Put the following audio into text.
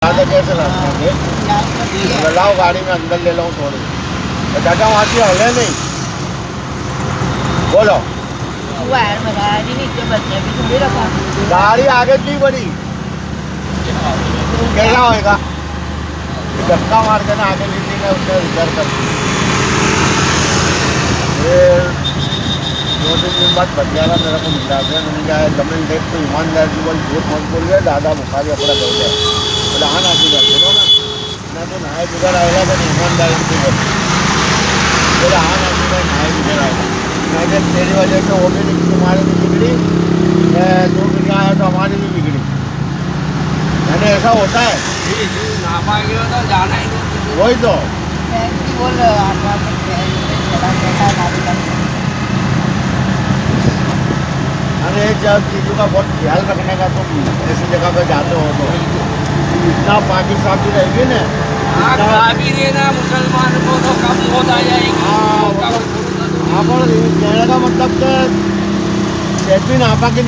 दादा कैसे लगते हैं? लाओ गाड़ी में अंदर ले लो थोड़ी। तो दादा वहाँ से हले नहीं बोलो। गाड़ी आगे नहीं बढ़ी कैसा होएगा? धक्का मार के ना आगे नीचे का उसने उधर कर दो तीन दिन बाद बच जाएगा। मेरे को मिला दिया मैंने क्या है जमीन देख तो ईमानदार जीवन झूठ मत बोल गया। दादा बुखारी अपना गए गए बोले हाँ ना जी बोलो ना तो नहाए बिगड़ आएगा तो ईमानदार बोले हाँ ना जी नहाए बिगड़ आएगा। मैंने तेरी वजह से वो भी नहीं तुम्हारी भी बिगड़ी तू बिगड़ा है तो हमारी भी बिगड़ी। मैंने ऐसा होता है वही तो अरे जब चीज़ों का बहुत ख्याल रखने का तुम ऐसी जगह पे जाते हो तो इतना पाकि साफी रहेगी ना मुसलमान को तो कम होता जाएगी। हाँ कहने का मतलब कि सेठ भी नापा के